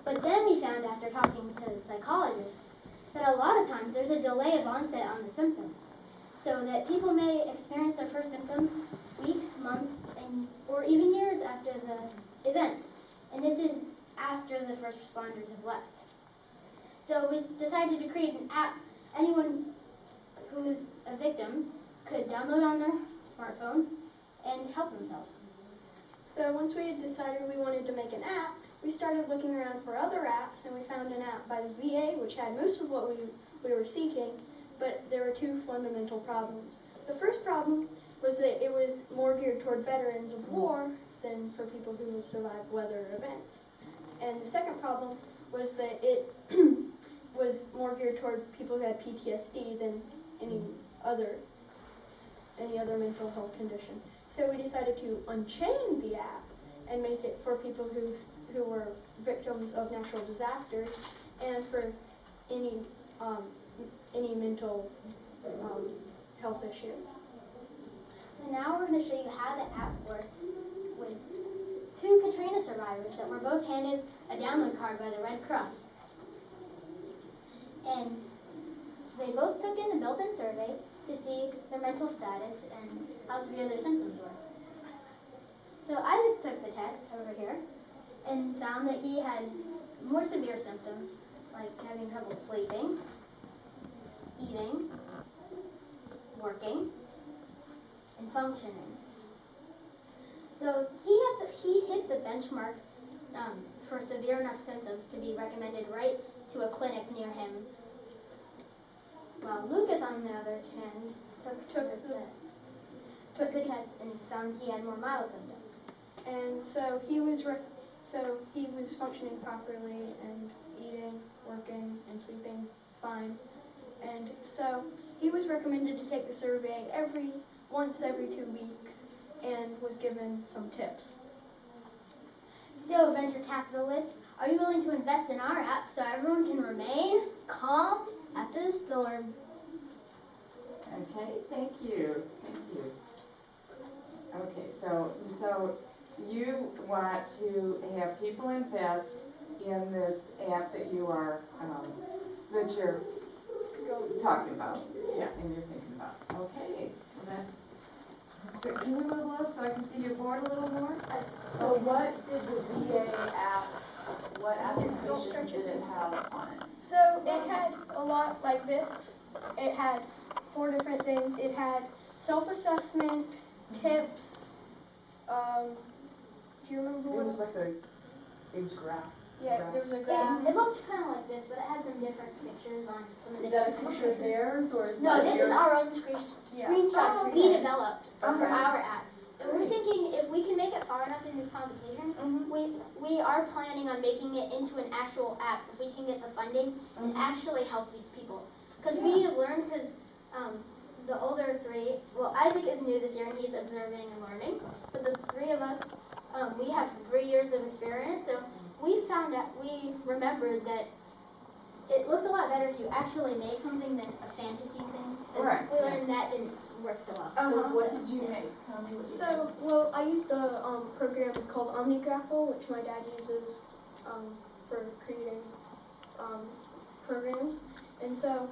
But then we found, after talking to psychologists, that a lot of times there's a delay of onset on the symptoms. So that people may experience their first symptoms weeks, months, or even years after the event. And this is after the first responders have left. So we decided to create an app anyone who's a victim could download on their smartphone and help themselves. So once we had decided we wanted to make an app, we started looking around for other apps, and we found an app by the VA which had most of what we were seeking, but there were two fundamental problems. The first problem was that it was more geared toward veterans of war than for people who had survived weather events. And the second problem was that it was more geared toward people who had PTSD than any other mental health condition. So we decided to unchain the app and make it for people who were victims of natural disasters and for any mental health issue. So now we're going to show you how the app works with two Katrina survivors that were both handed a download card by the Red Cross. And they both took in the built-in survey to see their mental status and how severe their symptoms were. So Isaac took the test over here and found that he had more severe symptoms, like having trouble sleeping, eating, working, and functioning. So he hit the benchmark for severe enough symptoms to be recommended right to a clinic near him. While Lucas, on the other hand, took the test and found he had more mild symptoms. And so he was functioning properly and eating, working, and sleeping fine. And so he was recommended to take the survey once every 2 weeks and was given some tips. So, venture capitalists, are you willing to invest in our app so everyone can remain calm after the storm? Okay, thank you. Okay, so you want to have people invest in this app that you're talking about, and you're thinking about. Okay, well that's good. Can you move a little so I can see your board a little more? So what did the VA app, what applications did it have on it? So it had a lot like this. It had 4 different things. It had self-assessment, tips, do you remember what? It was graph. Yeah, there was a graph. It looked kind of like this, but it had some different pictures on some of the Is that a different picture of theirs, or is No, that this your... is our own screenshots Oh, we okay. developed for our app. And we're thinking if we can make it far enough in this competition, we are planning on making it into an actual app if we can get the funding and actually help these people. Because we have learned, the older 3, well, Isaac is new this year and he's observing and learning, but the 3 of us, we have 3 years of experience, so we remembered that it looks a lot better if you actually make something than a fantasy thing. And Right. we learned that didn't work so well. So what did you make? Tell me what you So, well, I used a program called OmniGraffle, which my dad uses for creating programs. And so,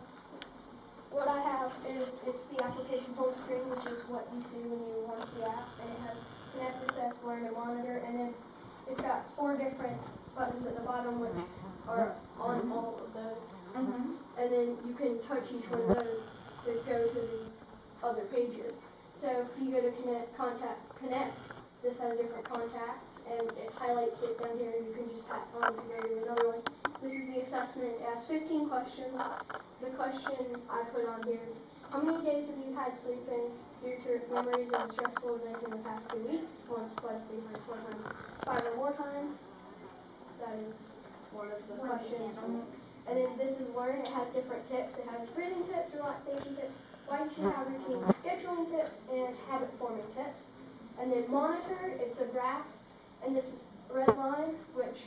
what I have is, it's the application home screen, which is what you see when you launch the app, and it has Connect, Assess, Learn, and Monitor, and then it's got 4 different buttons at the bottom, which are on all of those. And then you can touch each one of those to go to these other pages. So if you go to Connect, this has different contacts, and it highlights it down here, and you can just tap on to go to another one. This is the assessment. It asks 15 questions. The question I put on here, how many days have you had sleeping due to memories of a stressful event in the past 2 weeks? Once, twice, 3 times, 4 times, 5 or more times. That is one of the questions. And then this is Learn. It has different tips. It has breathing tips, relaxation tips, why you should have routine scheduling tips, and habit forming tips. And then Monitor, it's a graph, and this red line, which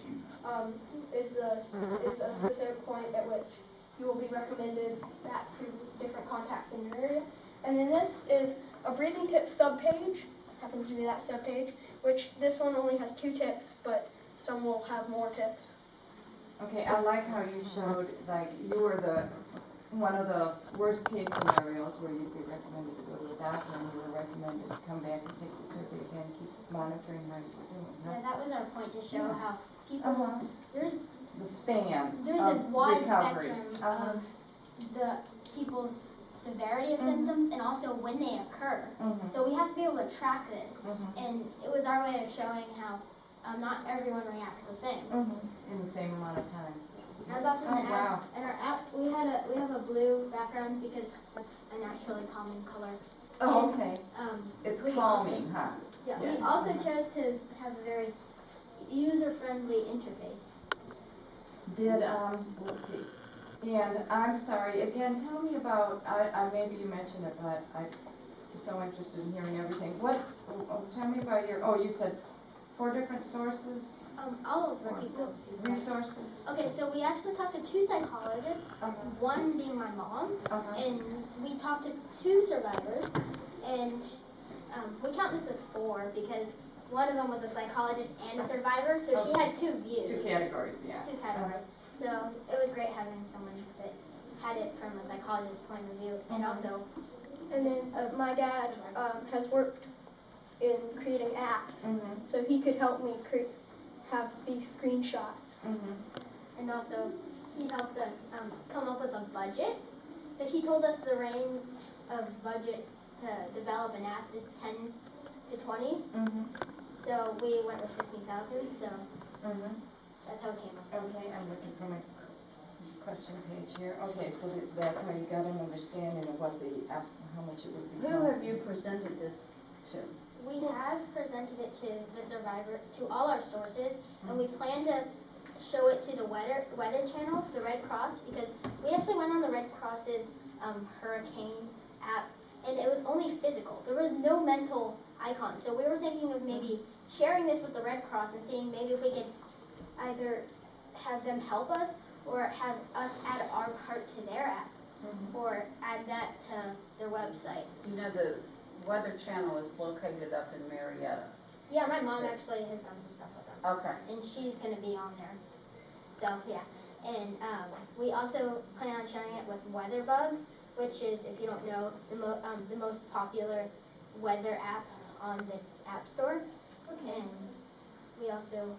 is a specific point at which you will be recommended back to different contacts in your area. And then this is a breathing tips subpage, happens to be that subpage, which this one only has 2 tips, but some will have more tips. Okay, I like how you showed, like, you were one of the worst case scenarios where you'd be recommended to go to the doctor and you were recommended to come back and take the survey again, keep monitoring how you were doing, Yeah, huh? that was our point, to show Yeah. how people, Uh-huh. there's The span There's a of wide recovery. spectrum of the people's severity of Mhm. symptoms and also when they occur. Mhm. So we have to be able to track this, Mhm. and it was our way of showing how not everyone reacts the same. Mhm. In the same amount of time. There's also Oh, an app, wow. and our app we have a blue background because it's a naturally calming color. Oh, okay. It's we calming, huh? Yeah, Yeah. we also chose to have a very user-friendly interface. Did, let's see, and I'm sorry, again, tell me about, maybe you mentioned it, but I'm so interested in hearing everything. Tell me about you said 4 different sources, I'll repeat those if you'd like. resources? Okay, so we actually talked to 2 psychologists, one being my mom, and we talked to 2 survivors, and we count this as 4 because one of them was a psychologist and a survivor, so she had 2 views. 2 categories, yeah. 2 categories. So it was great having someone that had it from a psychologist's point of view, and also. And then my dad has worked in creating apps, so he could help me have these screenshots. And also, he helped us come up with a budget. So he told us the range of budget to develop an app is 10 to 20. So we went with 15,000. So that's how it came up. Okay, I'm looking for my question page here. Okay, so that's how you got an understanding of what how much it would be Who have costing. you presented this to? We have presented it to the survivor, to all our sources, and we plan to show it to the weather channel, the Red Cross, because we actually went on the Red Cross's hurricane app, and it was only physical. There was no mental icon. So we were thinking of maybe sharing this with the Red Cross and seeing maybe if we could either have them help us or have us add our part to their app, or add that to their website. You know, the Weather Channel is located up in Marietta. Yeah, my mom actually has done some stuff with them. Okay. And she's going to be on there. So, yeah. And we also plan on sharing it with WeatherBug, which is, if you don't know, the most popular weather app on the App Store. Okay. And we also...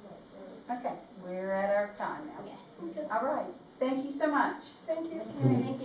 Okay, we're at our time now. Okay. All right, thank you so much. Thank you. Thank you.